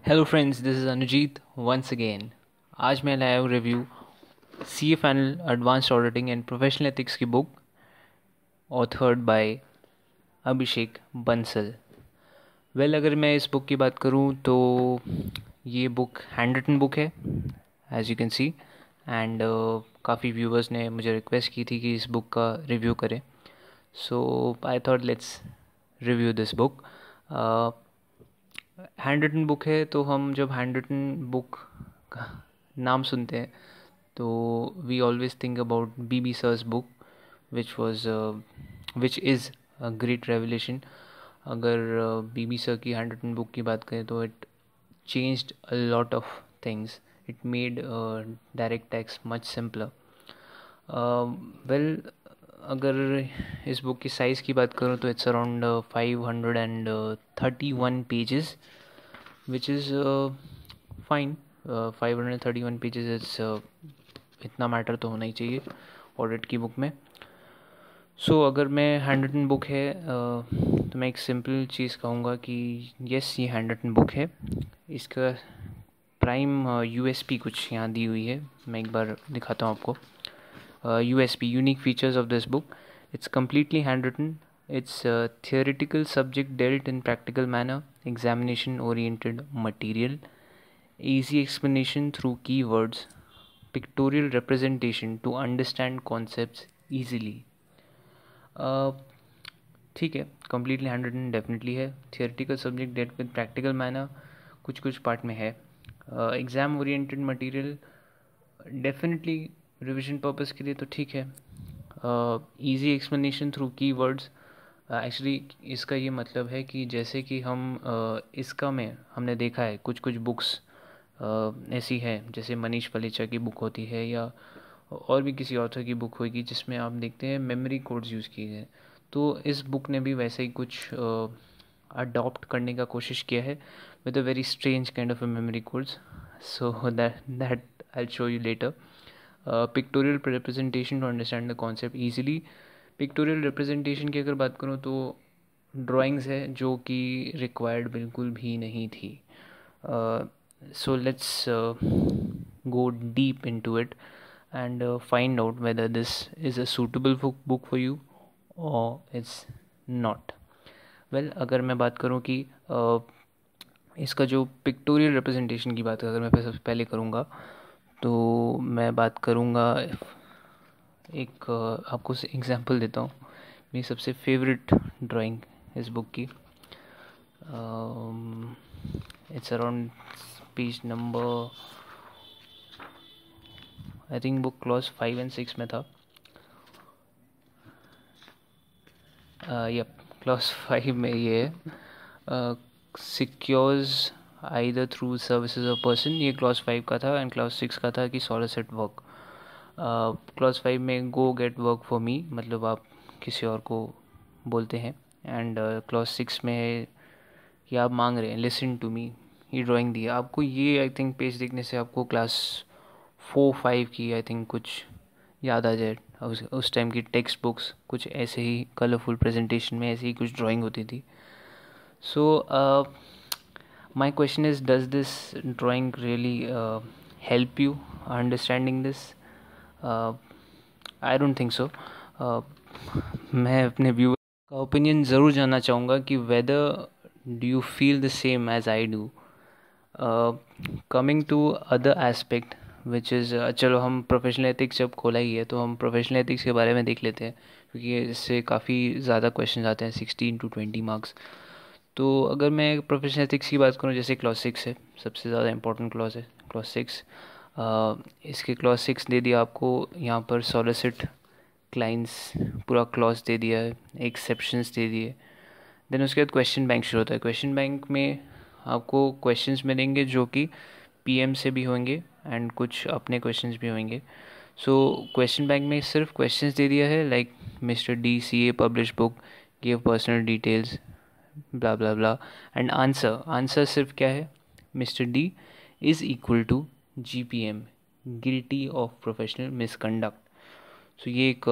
Hello friends, this is Anujit once again. आज मैं लाया हूँ review CA final advanced auditing and professional ethics की book authored by Abhishek Bansal. अगर मैं इस बुक की बात करूँ तो ये बुक हैंड रिटन बुक है, as you can see. And काफ़ी व्यूवर्स ने मुझे रिक्वेस्ट की थी कि इस बुक का रिव्यू करें, so I thought let's review this book. Hand written book है, तो हम जब हैंड रिटन बुक का नाम सुनते हैं तो we always think about BB sir's book, which is a great revelation. अगर बीबी सर की हैंड रिटन बुक की बात करें तो it changed a lot of things. It made direct tax much simpler. Well, अगर इस बुक की size की बात करूँ तो it's around 531 pages, which is fine. 531 pages is इतना मैटर तो होना ही चाहिए ऑडिट की बुक में। अगर मैं हैंड रिटन बुक है तो मैं एक सिंपल चीज़ कहूँगा कि यस, ये हैंड रिटन बुक है। इसका प्राइम यूएसपी कुछ यहाँ दी हुई है, मैं एक बार दिखाता हूँ आपको। USP, unique features of this book: it's completely hand written, it's theoretical subject dealt in practical manner, examination oriented material, easy explanation through keywords, pictorial representation to understand concepts easily. ठीक है, कम्प्लीटली हैंड रिटन डेफिनेटली है। Theoretical subject डेट with practical manner कुछ कुछ part में है। Exam oriented material definitely revision purpose के लिए तो ठीक है। Easy explanation through keywords, actually इसका ये मतलब है कि जैसे कि हम इसका में हमने देखा है कुछ कुछ बुक्स ऐसी है, जैसे मनीष पलेचा की बुक होती है या और भी किसी ऑथर की बुक होगी जिसमें आप देखते हैं मेमोरी कोड्स यूज़ किए हैं। तो इस बुक ने भी वैसे ही कुछ अडॉप्ट करने का कोशिश किया है with a very strange kind of a memory codes. So that I show you later. Pictorial representation to understand the concept easily. Pictorial representation की अगर बात करूँ तो ड्राइंग्स है जो कि रिक्वायर्ड बिल्कुल भी नहीं थी। So let's go deep into it and find out whether this is a suitable book for you or it's not. अगर मैं बात करूँ कि इसका जो पिक्टोरियल रिप्रेजेंटेशन की बात अगर मैं सबसे पहले करूँगा तो मैं बात करूँगा एक आपको एग्जांपल देता हूँ मेरी सबसे फेवरेट ड्राइंग इस बुक की। It's around page number, I think book clause 5 और 6 में था। यप, क्लॉज 5 में ये है, secures either through services of person. ये क्लॉज 5 का था एंड क्लॉज 6 का था कि सॉलिसिट वर्क। क्लॉज 5 में गो गेट वर्क फॉर मी, मतलब आप किसी और को बोलते हैं। एंड क्लॉज 6 में है कि आप मांग रहे हैं लिसन टू मी। ये ड्राइंग दी है आपको, ये आई थिंक पेज देखने से आपको क्लास 4-5 की आई थिंक कुछ याद आ जाए। उस टाइम की टेक्स्ट बुक्स कुछ ऐसे ही कलरफुल प्रेजेंटेशन में ऐसे ही कुछ ड्राइंग होती थी। So my question is, does this drawing really help you understanding this? I don't think so. मैं अपने व्यूअर का ओपिनियन ज़रूर जानना चाहूँगा कि whether do you feel the same as I do. Coming to other aspect which is, चलो हम professional ethics जब खोला ही है तो हम प्रोफेशनल एथिक्स के बारे में देख लेते हैं, क्योंकि इससे काफ़ी ज़्यादा क्वेश्चन आते हैं, 16 to 20 मार्क्स। तो अगर मैं प्रोफेशनल एथिक्स की बात करूँ, जैसे क्लॉज 6 है, सबसे ज़्यादा इंपॉर्टेंट क्लॉज है क्लॉज 6। इसके क्लॉज 6 दे दिया आपको यहाँ पर, सॉलिसिट क्लाइंट्स पूरा क्लॉज दे दिया है, एक्सेप्शंस दे दिए। देन उसके बाद क्वेश्चन बैंक शुरू होता है। क्वेश्चन बैंक में आपको क्वेश्चंस मिलेंगे जो कि पीएम से भी होंगे एंड कुछ अपने क्वेश्चंस भी होंगे। सो क्वेश्चन बैंक में सिर्फ क्वेश्चंस दे दिया है, like mister D C A publish book, give personal details, blah blah blah. And answer सिर्फ क्या है, mister D is equal to GPM, guilty of professional misconduct. So ये एक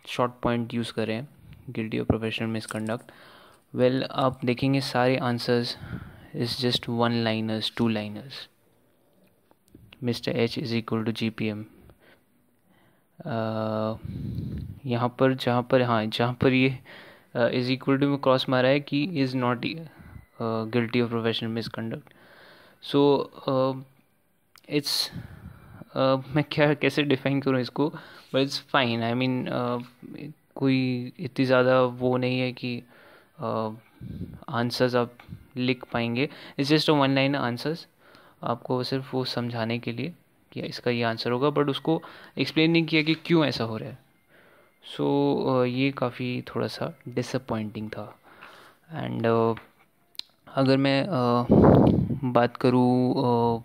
शॉर्ट पॉइंट यूज़ करें, गिल्टी ऑफ प्रोफेशनल मिसकंडक्ट। आप देखेंगे सारे answers is just one liners, two liners. Mr. H is equal to GPM. यहाँ पर जहाँ पर ये इज इक्वल टू में क्रॉस मारा है कि is not guilty of professional misconduct. So it's मैं क्या कैसे डिफाइन करूँ इसको, but it's fine. I mean कोई इतनी ज़्यादा वो नहीं है कि आंसर्स आप लिख पाएंगे. It's just a one line answers, आपको सिर्फ वो समझाने के लिए कि इसका ये आंसर होगा, बट उसको एक्सप्लेन नहीं किया कि क्यों ऐसा हो रहा है. सो ये काफ़ी थोड़ा सा डिसअपॉइंटिंग था. एंड अगर मैं बात करूँ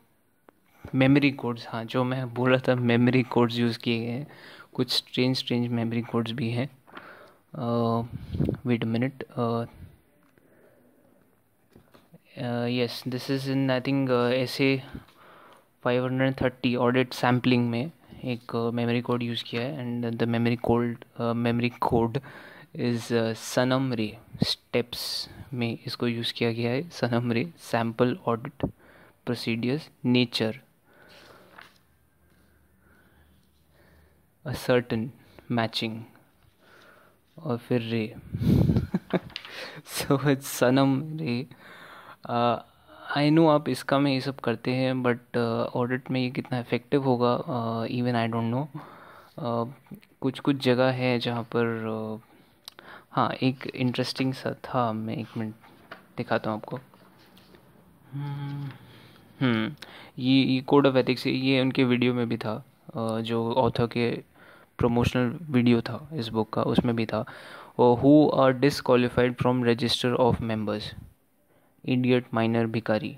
मेमोरी कोड्स, हाँ जो मैं बोल रहा था मेमोरी कोड्स यूज़ किए गए हैं, कुछ स्ट्रेंज मेमोरी कोड्स भी हैं. Wait a minute. yes, this is in I think ऐसे 530 ऑडिट सैम्पलिंग में एक मेमोरी कोड यूज़ किया है. And the memory code is Sanam Re. Steps में इसको यूज़ किया गया है. सनम रे, sample, audit, procedures, nature, a certain, matching, और फिर रे. सो इट्स सनम रे. आई नो आप इसका में ये सब करते हैं, बट ऑडिट में ये कितना इफ़ेक्टिव होगा इवन आई डोंट नो. कुछ जगह है जहाँ पर हाँ एक इंटरेस्टिंग सा था. मैं एक मिनट दिखाता हूँ आपको. ये कोड ऑफ एथिक्स, ये उनके वीडियो में भी था. जो ऑथर के प्रमोशनल वीडियो था इस बुक का, उसमें भी था. Who are disqualified from register of members, idiot, minor, भिकारी.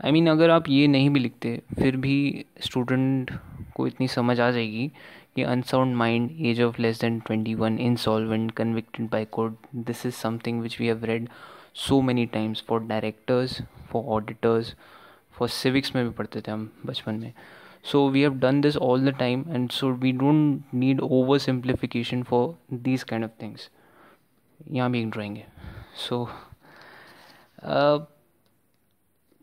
आई मीन अगर आप ये नहीं भी लिखते फिर भी स्टूडेंट को इतनी समझ आ जाएगी कि unsound mind, age of less than 21, insolvent, convicted by court. This is something which we have read so many times for directors, for auditors, for civics में भी पढ़ते थे हम बचपन में. So we have done this all the time, and so we don't need over simplification for these kind of things. यहाँ भी एक ड्राइंग है. सो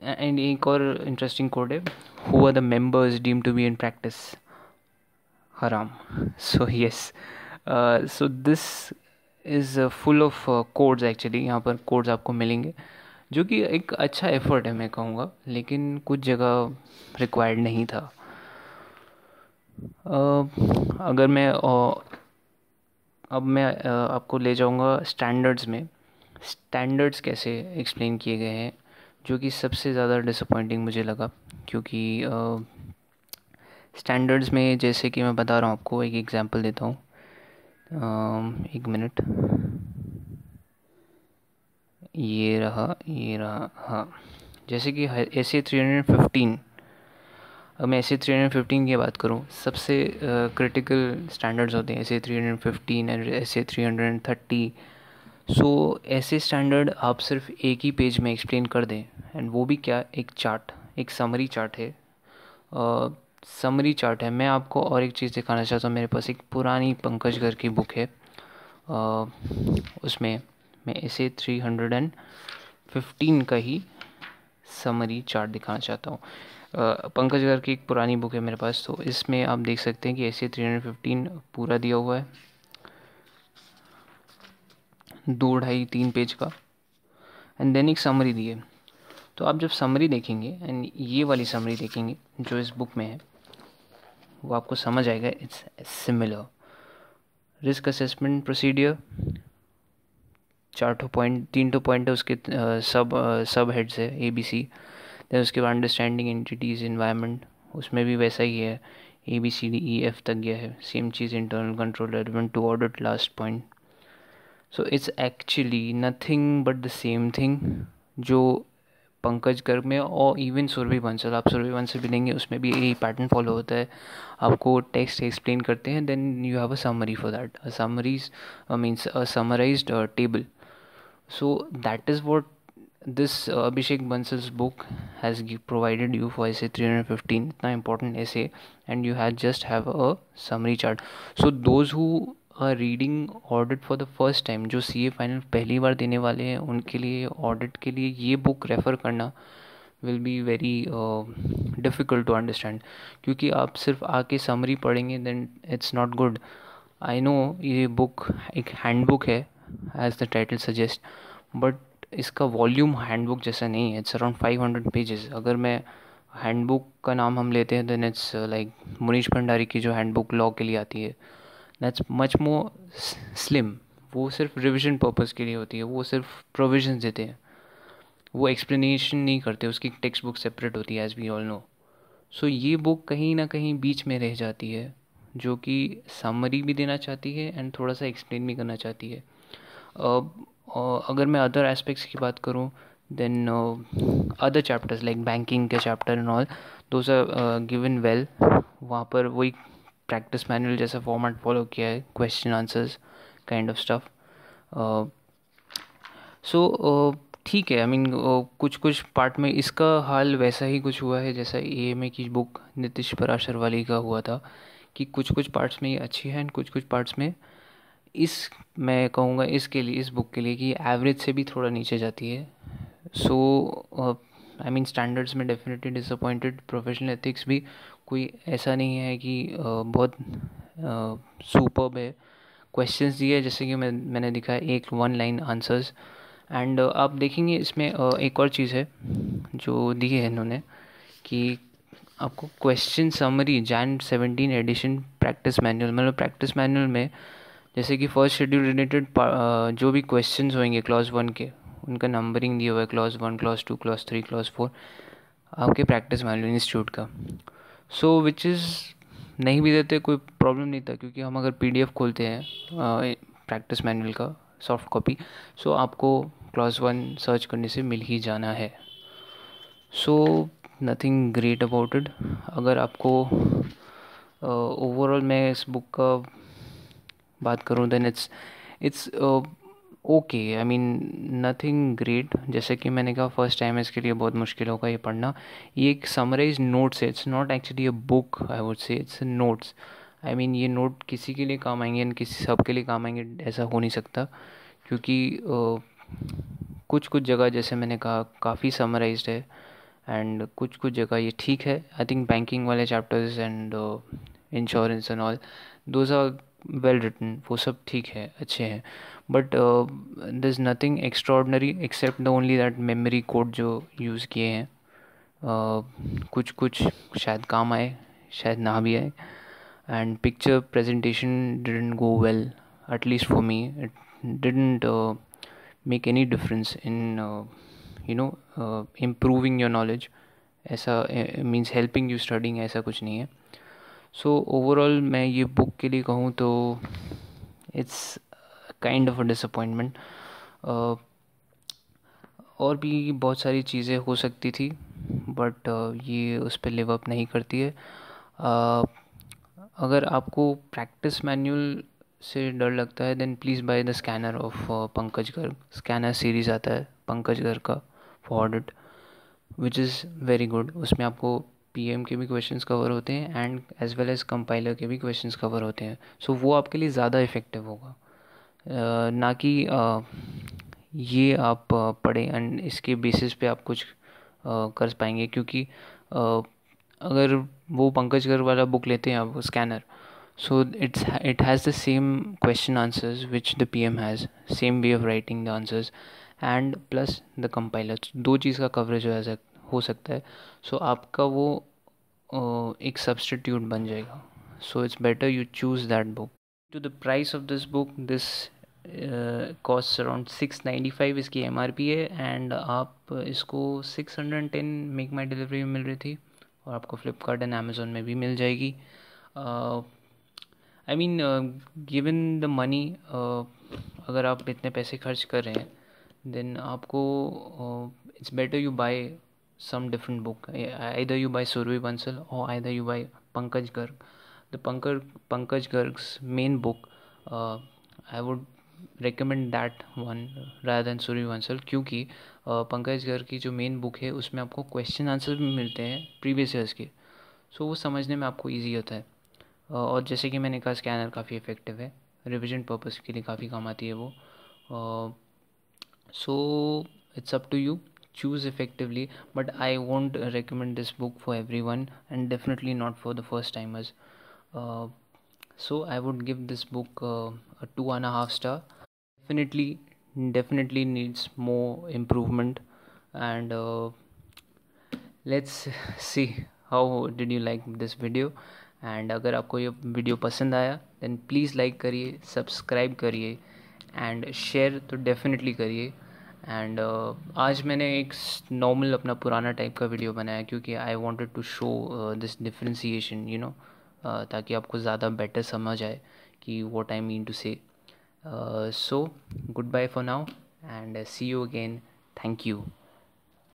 एंड एक और इंटरेस्टिंग कोड है, who are the members deem to be in practice हराम. So yes, so this is full of codes. Actually यहाँ पर कोड्स आपको मिलेंगे जो कि एक अच्छा एफर्ट है मैं कहूँगा, लेकिन कुछ जगह रिक्वायर्ड नहीं था. अगर मैं अब मैं आपको ले जाऊँगा स्टैंडर्ड्स में. स्टैंडर्ड्स कैसे एक्सप्लेन किए गए हैं, जो कि सबसे ज़्यादा डिसअपॉइंटिंग मुझे लगा. क्योंकि स्टैंडर्ड्स में जैसे कि मैं बता रहा हूँ आपको, एक एग्जांपल देता हूँ. एक मिनट, ये रहा. हाँ, जैसे कि एसे 315. अब मैं एसे 315 की बात करूँ, सबसे क्रिटिकल स्टैंडर्ड्स होते हैं एसे 315 एंड एसे 330. सो ऐसे स्टैंडर्ड आप सिर्फ एक ही पेज में एक्सप्लेन कर दें, एंड वो भी क्या, एक चार्ट, एक समरी चार्ट है. समरी चार्ट है. मैं आपको और एक चीज़ दिखाना चाहता हूँ. मेरे पास एक पुरानी पंकज घर की बुक है. उसमें मैं इसे 315 का ही समरी चार्ट दिखाना चाहता हूँ. पंकज घर की एक पुरानी बुक है मेरे पास, तो इसमें आप देख सकते हैं कि ऐसे 315 पूरा दिया हुआ है, 2-2.5-3 पेज का, एंड देन एक समरी दी है. तो आप जब समरी देखेंगे एंड ये वाली समरी देखेंगे जो इस बुक में है, वो आपको समझ आएगा it's similar. Risk assessment procedure, 3 point है उसके. सब हेड्स है ABC. देन उसके बाद अंडरस्टैंडिंग एंटिटीज़, इन्वायरमेंट, उसमें भी वैसा ही है, ABCDEF तक गया है. सेम चीज़ internal control, relevant to audit, last point. So it's actually nothing but the same thing जो पंकज गर्ग में और इवन सुरभि बंसल, आप सुरभि बंसल भी लेंगे, उसमें भी यही पैटर्न फॉलो होता है. आपको टेक्स्ट एक्सप्लेन करते हैं, then you have a summary for that, a summaries means a summarized table. So that is what this Abhishek Bansal's book has provided you for essay 315, इतना important essay, and you had just have a summary chart. So those who a reading audit for the first time, जो CA final पहली बार देने वाले हैं उनके लिए audit के लिए ये बुक रेफ़र करना will be very difficult to understand, क्योंकि आप सिर्फ आके समरी पढ़ेंगे then it's not good. I know ये बुक एक हैंडबुक है as the title suggest, but इसका वॉल्यूम हैंडबुक जैसा नहीं है। It's around 500 pages. अगर मैं हैंडबुक का नाम हम लेते हैं then it's like Munish Bhandari की जो हैंडबुक लॉ के लिए आती है, दैट्स मच मोर स्लिम। वो सिर्फ रिविजन पर्पस के लिए होती है, वो सिर्फ प्रोविजंस देते हैं, वो एक्सप्लेनेशन नहीं करते, उसकी टेक्स्ट बुक सेपरेट होती है एज वी ऑल नो। सो ये बुक कहीं ना कहीं बीच में रह जाती है, जो कि समरी भी देना चाहती है एंड थोड़ा सा एक्सप्लेन भी करना चाहती है। अगर मैं अदर एस्पेक्ट्स की बात करूँ then other chapters like banking के chapter and all those are given well. वहाँ पर वही प्रैक्टिस मैनुअल जैसा फॉर्मेट फॉलो किया है, question answers kind of stuff. So ठीक है, आई मीन कुछ कुछ पार्ट में इसका हाल वैसा ही कुछ हुआ है जैसा एएमए की बुक नीतीश पराशर वाली का हुआ था, कि कुछ कुछ पार्ट्स में ये अच्छी है एंड कुछ कुछ पार्ट्स में इस मैं कहूँगा इसके लिए, इस बुक के लिए कि एवरेज से भी थोड़ा नीचे जाती है। सो आई मीन स्टैंडर्ड्स में डेफिनेटली डिसअपॉइंटेड। प्रोफेशनल एथिक्स भी कोई ऐसा नहीं है कि बहुत सुपर्ब है। क्वेश्चंस दिए जैसे कि मैंने दिखा है, एक 1 लाइन आंसर्स। एंड आप देखेंगे इसमें एक और चीज़ है जो दी है इन्होंने, कि आपको question summary Jain 17 edition practice manual, मतलब प्रैक्टिस मैनुअल में जैसे कि फर्स्ट शेड्यूल रिलेटेड जो भी क्वेश्चंस होंगे क्लॉज 1 के, उनका नंबरिंग दिया हुआ है, क्लॉज 1, क्लॉज 2, क्लॉज 3, क्लॉज 4 आपके प्रैक्टिस मैनुअल इंस्टीट्यूट का। सो विच इज़ नहीं भी देते कोई प्रॉब्लम नहीं था, क्योंकि हम अगर पीडीएफ खोलते हैं प्रैक्टिस मैनुअल का सॉफ्ट कॉपी, सो आपको क्लॉज 1 सर्च करने से मिल ही जाना है। So nothing great about it. अगर आपको ओवरऑल मैं इस बुक का बात करूँ then it's okay, I mean nothing great. जैसे कि मैंने कहा फर्स्ट टाइम इसके लिए बहुत मुश्किल होगा ये पढ़ना। ये एक समराइज नोट्स है, it's not actually a book, I would say it's notes. I mean ये नोट किसी के लिए काम आएंगे एंड किसी सब के लिए काम आएंगे ऐसा हो नहीं सकता, क्योंकि कुछ कुछ जगह जैसे मैंने कहा काफ़ी समराइज्ड है एंड कुछ कुछ जगह ये ठीक है। आई थिंक बैंकिंग वाले chapters and insurance and all those are well written, वो सब ठीक है, अच्छे हैं। But there is nothing extraordinary except the only that memory code जो यूज़ किए हैं। कुछ कुछ शायद काम आए, शायद ना भी आए। And picture presentation didn't go well, at least for me it didn't make any difference in improving your knowledge. ऐसा मीन्स हेल्पिंग यू स्टडिंग, ऐसा कुछ नहीं है। सो ओवरऑल मैं ये बुक के लिए कहूँ तो it's kind of a disappointment. और भी बहुत सारी चीज़ें हो सकती थी बट ये उस पर लिव अप नहीं करती है। अगर आपको प्रैक्टिस मैनुअल से डर लगता है then please buy the scanner of Pankaj Garg. Scanner series आता है पंकज गर्ग का for audit, which is very good. उसमें आपको पीएम के भी क्वेश्चंस कवर होते हैं and as well as compiler के भी क्वेश्चंस कवर होते हैं। सो वो आपके लिए ज़्यादा इफ़ेक्टिव होगा, ना कि ये आप पढ़ें एंड इसके बेसिस पे आप कुछ कर पाएंगे। क्योंकि अगर वो पंकज गर्ग वाला बुक लेते हैं आप scanner, so it has the same question answers which the PM has, same way of writing the answers and plus the compiler. दो चीज़ का कवरेज हो सकता है। सो आपका वो एक सब्स्टिट्यूट बन जाएगा। So it's better you choose that book. To the price of this book, this cost around 695 इसकी एमआरपी है एंड आप इसको 610 मेक माई डिलीवरी में मिल रही थी, और आपको फ्लिपकार्ट एंड अमेज़ोन में भी मिल जाएगी। I mean given the money, अगर आप इतने पैसे खर्च कर रहे हैं देन आपको it's better you buy some different book. Either you buy Survi Bansal or either you buy Pankaj Garg. The Pankaj Garg's main book, I would recommend that one rather than Survi Bansal, क्योंकि पंकज गर्ग की जो main book है उसमें आपको question answer भी मिलते हैं previous years के। सो वो समझने में आपको ईजी होता है। और जैसे कि मैंने कहा स्कैनर काफ़ी इफ़ेक्टिव है रिविजन पर्पस के लिए काफ़ी काम आती है वो. So it's up to you, choose effectively, but I won't recommend this book for everyone, and definitely not for the first timers. uh, so I would give this book a 2.5 star. Definitely, definitely needs more improvement, and let's see how did you like this video. And अगर आपको ये video पसंद आया then please like करिए, subscribe करिए and share तो definitely करिए. And आज मैंने एक नॉर्मल अपना पुराना टाइप का वीडियो बनाया क्योंकि I wanted to show this differentiation, you know, ताकि आपको ज़्यादा बेटर समझ आए कि what I mean to say. So goodbye for now and see you again. Thank you.